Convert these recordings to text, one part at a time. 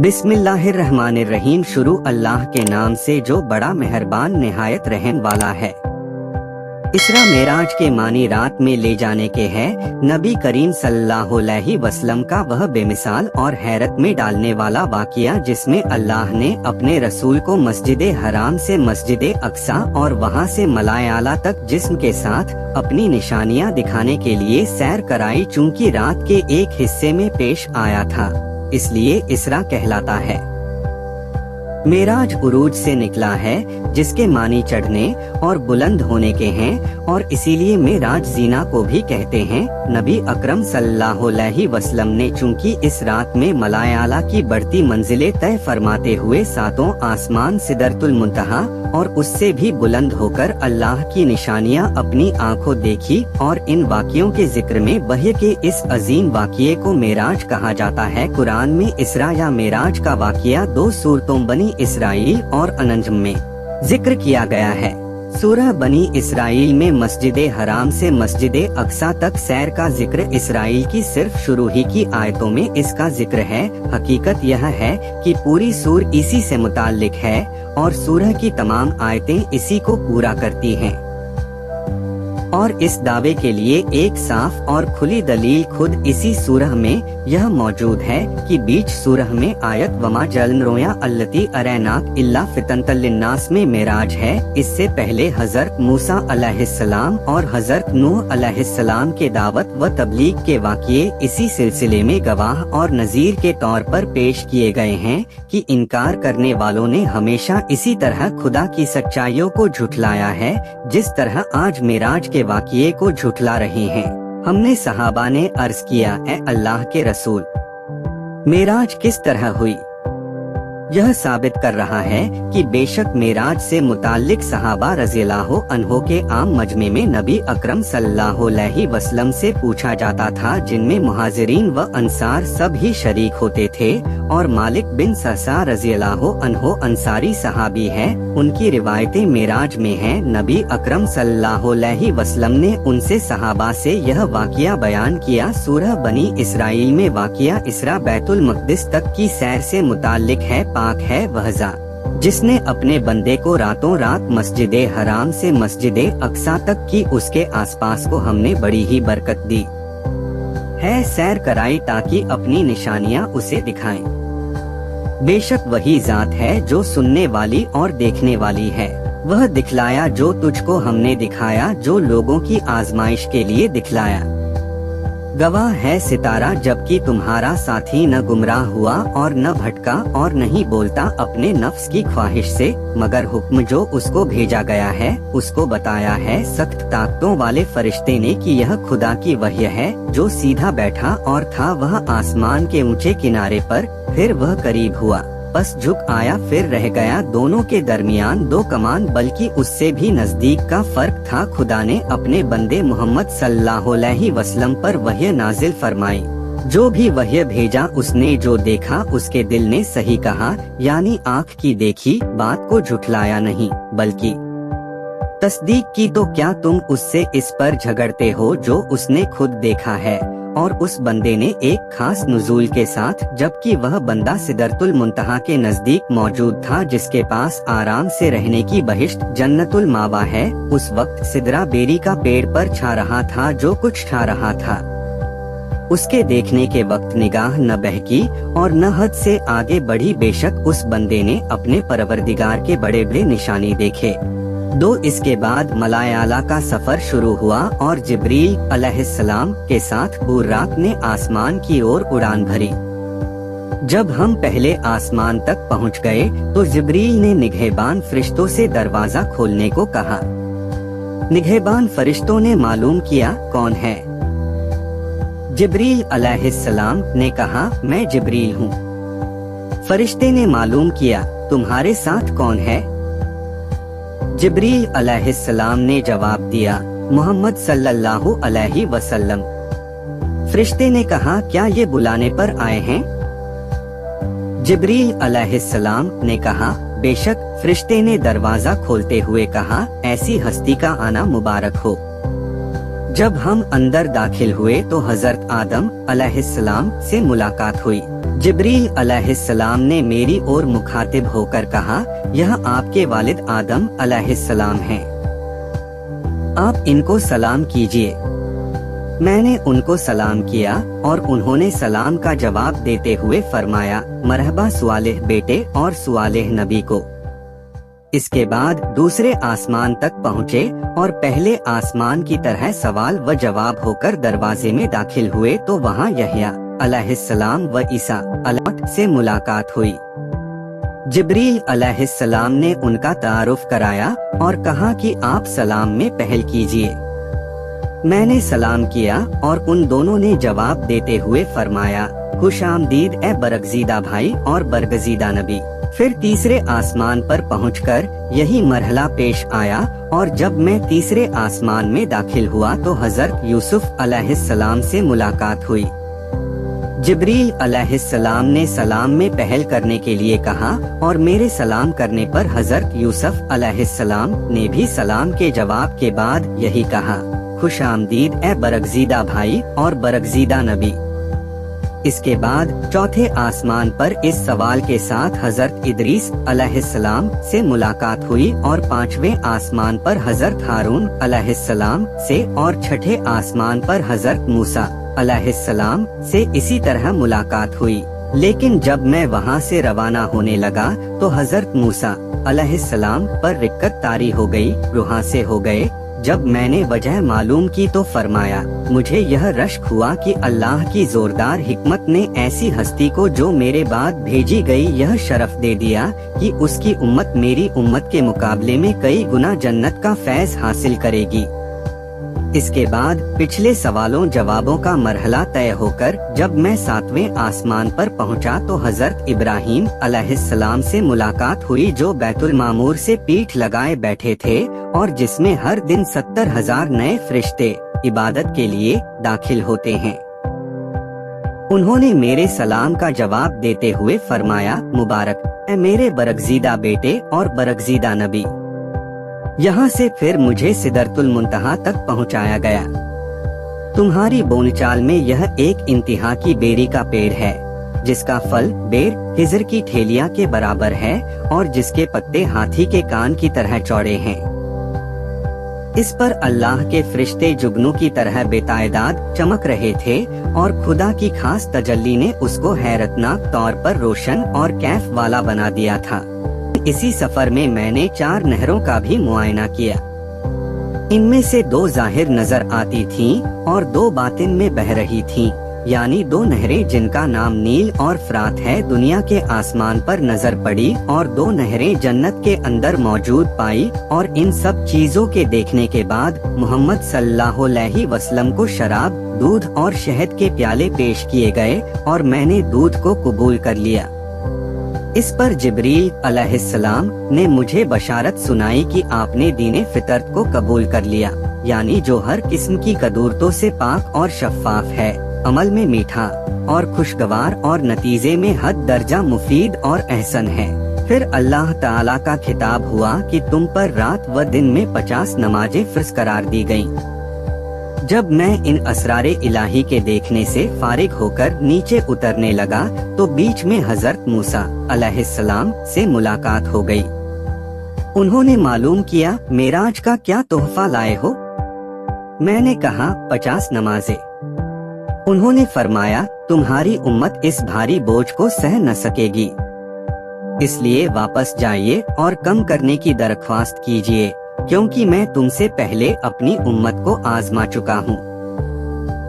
बिस्मिल्लाहिर्रहमानिर्रहीम। शुरू अल्लाह के नाम से जो बड़ा मेहरबान निहायत रहम वाला है। इसरा मेराज के मानी रात में ले जाने के है नबी करीम सल्लल्लाहु अलैहि वसल्लम का वह बेमिसाल और हैरत में डालने वाला वाक़िया, जिसमें अल्लाह ने अपने रसूल को मस्जिद हराम से मस्जिद अक्सा और वहां से मलाए आला तक जिस्म के साथ अपनी निशानियां दिखाने के लिए सैर कराई। चूंकि रात के एक हिस्से में पेश आया था, इसलिए इसरा कहलाता है। मेराज उरूज से निकला है, जिसके मानी चढ़ने और बुलंद होने के हैं, और इसीलिए मेराज जीना को भी कहते हैं। नबी अकरम सल्लल्लाहु अलैहि वसल्लम ने चूंकि इस रात में मलाए आला की बढ़ती मंजिलें तय फरमाते हुए सातों आसमान सिदरतुल मुंतहा और उससे भी बुलंद होकर अल्लाह की निशानियां अपनी आंखों देखी, और इन वाक़ियों के जिक्र में वही के इस अजीम वाक़िए को मेराज कहा जाता है। कुरान में इसरा या मेराज का वाक़िया 2 सूरतों बनी इसराइल और अनजम में जिक्र किया गया है। सूरह बनी इसराइल में मस्जिद हराम से मस्जिद अक्सा तक सैर का जिक्र इसराइल की सिर्फ शुरू ही की आयतों में इसका जिक्र है। हकीकत यह है कि पूरी सूर इसी से मुताल्लिक है और सूरह की तमाम आयतें इसी को पूरा करती हैं। और इस दावे के लिए एक साफ और खुली दलील खुद इसी सूरह में यह मौजूद है कि बीच सूरह में आयत वमा जलनरोया अल्लती अरैनाक इल्ला फितनतल लिन्नास में मेराज है। इससे पहले हजरत मूसा अलैहिस्सलाम और हजरत नूह अलैहिस्सलाम के दावत व तबलीग के वाक़िए इसी सिलसिले में गवाह और नज़ीर के तौर पर पेश किए गए हैं कि इनकार करने वालों ने हमेशा इसी तरह खुदा की सच्चाइयों को झुठलाया है, जिस तरह आज मेराज के वाक़िए को झुठला रहे हैं। हमने सहाबा ने अर्ज किया, ए अल्लाह के रसूल, मेराज किस तरह हुई? यह साबित कर रहा है कि बेशक मेराज से मुताल्लिक सहाबा रज़ियल्लाहु अन्हो के आम मजमे में नबी अकरम सल्लल्लाहु अलैहि वसल्लम से पूछा जाता था, जिनमें मुहाजिरीन व अंसार सब ही शरीक होते थे। और मालिक बिन ससा रज़ियल्लाहु अन्हो अंसारी सहाबी है, उनकी रिवायतें मेराज में हैं। नबी अकरम सल्लल्लाहु अलैहि वसल्लम ने उनसे सहाबा से यह वाक़िया बयान किया। सूरह बनी इसराइल में वाक़िया इसरा बैतुल मक़दिस तक की सैर से मुताल्लिक है। पाक है वह ज़ात जिसने अपने बंदे को रातों रात मस्जिद हराम से मस्जिद अक्सा तक की उसके आसपास को हमने बड़ी ही बरकत दी है सैर कराई, ताकि अपनी निशानियां उसे दिखाएं। बेशक वही ज़ात है जो सुनने वाली और देखने वाली है। वह दिखलाया जो तुझको हमने दिखाया, जो लोगों की आजमाइश के लिए दिखलाया। गवाह है सितारा जबकि तुम्हारा साथी न गुमराह हुआ और न भटका और नहीं बोलता अपने नफ्स की ख्वाहिश से, मगर हुक्म जो उसको भेजा गया है उसको बताया है सख्त ताकतों वाले फरिश्ते ने कि यह खुदा की वही है। जो सीधा बैठा और था वह आसमान के ऊंचे किनारे पर, फिर वह करीब हुआ, बस झुक आया, फिर रह गया। दोनों के दरमियान 2 कमान बल्कि उससे भी नजदीक का फर्क था। खुदा ने अपने बंदे मोहम्मद सल्लल्लाहु अलैहि वसल्लम पर वही नाजिल फरमाई। जो भी वही भेजा उसने जो देखा उसके दिल ने सही कहा, यानी आँख की देखी बात को झुठलाया नहीं बल्कि तस्दीक की। तो क्या तुम उससे इस पर झगड़ते हो जो उसने खुद देखा है? और उस बंदे ने एक खास नुज़ूल के साथ, जबकि वह बंदा सिदरतुल मुंतहा के नजदीक मौजूद था, जिसके पास आराम से रहने की बहिश्त जन्नतुल मावा है। उस वक्त सिदरा बेरी का पेड़ पर छा रहा था जो कुछ छा रहा था। उसके देखने के वक्त निगाह न बहकी और न हद से आगे बढ़ी। बेशक उस बंदे ने अपने परवरदिगार के बड़े बड़े निशानी देखे। 2 इसके बाद मलाए आला का सफर शुरू हुआ और जिब्रील अलैहिस्सलाम के साथ बुर्राक ने आसमान की ओर उड़ान भरी। जब हम पहले आसमान तक पहुंच गए तो जिब्रील ने निगहबान फरिश्तों से दरवाजा खोलने को कहा। निगहबान फरिश्तों ने मालूम किया कौन है। जिब्रील अलैहिस्सलाम ने कहा, मैं जिब्रील हूँ। फरिश्ते ने मालूम किया, तुम्हारे साथ कौन है? जिब्रील अलैहिस्सलाम ने जवाब दिया, मोहम्मद सल्लल्लाहु अलैहि वसल्लम। फरिश्ते ने कहा, क्या ये बुलाने पर आए हैं? जिब्रील अलैहिस्सलाम ने कहा, बेशक। फरिश्ते ने दरवाजा खोलते हुए कहा, ऐसी हस्ती का आना मुबारक हो। जब हम अंदर दाखिल हुए तो हजरत आदम अलैहिस्सलाम से मुलाकात हुई। जिब्रील अलैहिस्सलाम ने मेरी ओर मुखातिब होकर कहा, यह आपके वालिद आदम अलैहिस्सलाम हैं। आप इनको सलाम कीजिए। मैंने उनको सलाम किया और उन्होंने सलाम का जवाब देते हुए फरमाया, मरहबा सुआलिह बेटे और सुआलिह नबी को। इसके बाद दूसरे आसमान तक पहुँचे और पहले आसमान की तरह सवाल व जवाब होकर दरवाजे में दाखिल हुए तो वहाँ यहया अलैहिस्सलाम व ईसा अलैहिस्सलाम से मुलाकात हुई। जिब्रील अलैहिस्सलाम ने उनका तारुफ कराया और कहा कि आप सलाम में पहल कीजिए। मैंने सलाम किया और उन दोनों ने जवाब देते हुए फरमाया, खुशामदीद ए बरगजीदा भाई और बरगजीदा नबी। फिर तीसरे आसमान पर पहुंचकर यही मरहला पेश आया और जब मैं तीसरे आसमान में दाखिल हुआ तो हजरत यूसुफ अलैहिस्सलाम से मुलाकात हुई। जिब्रील अलैहिस्सलाम ने सलाम में पहल करने के लिए कहा और मेरे सलाम करने पर हजरत यूसुफ अलैहिस्सलाम ने भी सलाम के जवाब के बाद यही कहा, खुशामदीद ए बरगजीदा भाई और बरगजीदा नबी। इसके बाद चौथे आसमान पर इस सवाल के साथ हजरत इदरीस अलैहिस्सलाम से मुलाकात हुई और पांचवें आसमान पर हजरत हारून अलैहिस्सलाम से और छठे आसमान पर हजरत मूसा अलैहिस्सलाम से इसी तरह मुलाकात हुई। लेकिन जब मैं वहां से रवाना होने लगा तो हजरत मूसा अलैहिस्सलाम पर रिक्कत तारी हो गई, रुहासे हो गए। जब मैंने वजह मालूम की तो फरमाया, मुझे यह रश्क हुआ कि अल्लाह की जोरदार हिकमत ने ऐसी हस्ती को जो मेरे बाद भेजी गई यह शरफ दे दिया कि उसकी उम्मत मेरी उम्मत के मुकाबले में कई गुना जन्नत का फैज हासिल करेगी। इसके बाद पिछले सवालों जवाबों का मरहला तय होकर जब मैं सातवें आसमान पर पहुंचा तो हजरत इब्राहीम अलैहिस्सलाम से मुलाकात हुई जो बैतुल मामूर से पीठ लगाए बैठे थे और जिसमें हर दिन 70,000 नए फरिश्ते इबादत के लिए दाखिल होते हैं। उन्होंने मेरे सलाम का जवाब देते हुए फरमाया, मुबारक ए मेरे बरगजीदा बेटे और बरगजीदा नबी। यहाँ से फिर मुझे सिदरतुल मुंतहा तक पहुँचाया गया। तुम्हारी बोलचाल में यह एक इंतहा की बेरी का पेड़ है जिसका फल बेर खिजर की ठेलिया के बराबर है और जिसके पत्ते हाथी के कान की तरह चौड़े हैं। इस पर अल्लाह के फरिश्ते जुगनू की तरह बेतादाद चमक रहे थे और खुदा की खास तजल्ली ने उसको हैरतनाक तौर पर रोशन और कैफ वाला बना दिया था। इसी सफर में मैंने 4 नहरों का भी मुआयना किया। इनमें से 2 जाहिर नजर आती थीं और 2 बातिन में बह रही थीं, यानी 2 नहरें जिनका नाम नील और फरात है दुनिया के आसमान पर नजर पड़ी और 2 नहरें जन्नत के अंदर मौजूद पाई। और इन सब चीजों के देखने के बाद मोहम्मद सल्लल्लाहु अलैहि वसल्लम को शराब, दूध और शहद के प्याले पेश किए गए और मैंने दूध को कबूल कर लिया। इस पर जिब्रील अलैहिस्सलाम ने मुझे बशारत सुनाई कि आपने दीने फितरत को कबूल कर लिया, यानी जो हर किस्म की कदूरतों से पाक और शफ़ाफ है, अमल में मीठा और खुशगवार और नतीजे में हद दर्जा मुफीद और एहसन है। फिर अल्लाह ताला का खिताब हुआ कि तुम पर रात व दिन में 50 नमाजें फर्ज करार दी गयी। जब मैं इन असरारे इलाही के देखने से फारिग होकर नीचे उतरने लगा तो बीच में हजरत मूसा अलैहिस्सलाम से मुलाकात हो गई। उन्होंने मालूम किया, मेराज का क्या तोहफा लाए हो? मैंने कहा, 50 नमाजें। उन्होंने फरमाया, तुम्हारी उम्मत इस भारी बोझ को सह न सकेगी, इसलिए वापस जाइए और कम करने की दरख्वास्त कीजिए, क्योंकि मैं तुमसे पहले अपनी उम्मत को आजमा चुका हूँ।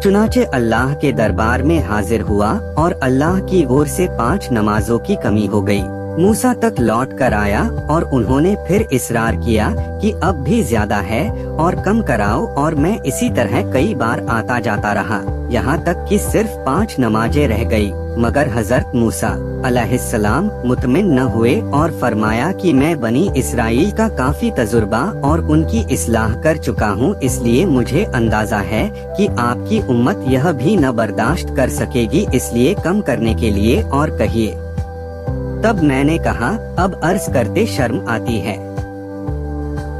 चुनाचे अल्लाह के दरबार में हाजिर हुआ और अल्लाह की ओर से 5 नमाजों की कमी हो गई। मूसा तक लौट कर आया और उन्होंने फिर इसरार किया कि अब भी ज्यादा है और कम कराओ, और मैं इसी तरह कई बार आता जाता रहा, यहाँ तक कि सिर्फ 5 नमाजें रह गई। मगर हजरत मूसा अलैहिस्सलाम मुतमिन न हुए और फरमाया कि मैं बनी इसराइल का काफी तजुर्बा और उनकी इस्लाह कर चुका हूँ, इसलिए मुझे अंदाजा है कि आपकी उम्मत यह भी न बर्दाश्त कर सकेगी, इसलिए कम करने के लिए और कहिए। तब मैंने कहा, अब अर्ज करते शर्म आती है,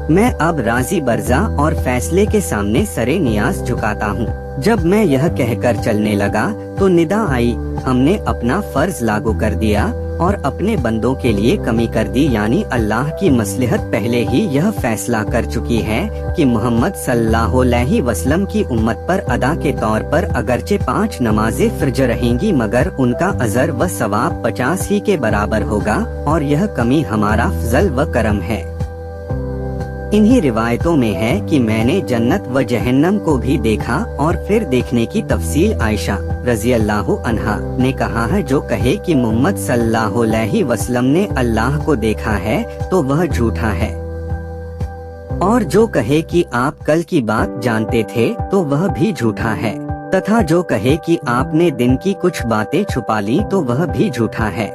मैं अब राजी बर्जा और फैसले के सामने सरे नियाज झुकाता हूँ। जब मैं यह कहकर चलने लगा तो निदा आई, ہم نے اپنا فرض لاگو کر دیا اور اپنے بندوں کے لیے کمی کر دی، یعنی اللہ کی مصلحت پہلے ہی یہ فیصلہ کر چکی ہے کہ محمد صلی اللہ علیہ وسلم کی امت پر ادا کے طور پر اگرچہ 5 نمازیں فرض رہیں گی مگر ان کا اجر و ثواب 50 ہی کے برابر ہوگا، اور یہ کمی ہمارا فضل و کرم ہے۔ انہی روایتوں میں ہے کہ میں نے جنت و جہنم کو بھی دیکھا، اور پھر دیکھنے کی تفصیل عائشہ رضی اللہ عنہا نے کہا ہے، جو کہے کہ محمد صلی اللہ علیہ وسلم نے اللہ کو دیکھا ہے تو وہ جھوٹا ہے، اور جو کہے کہ آپ کل کی بات جانتے تھے تو وہ بھی جھوٹا ہے، تتھا جو کہے کہ آپ نے دن کی کچھ باتیں چھپا لی تو وہ بھی جھوٹا ہے۔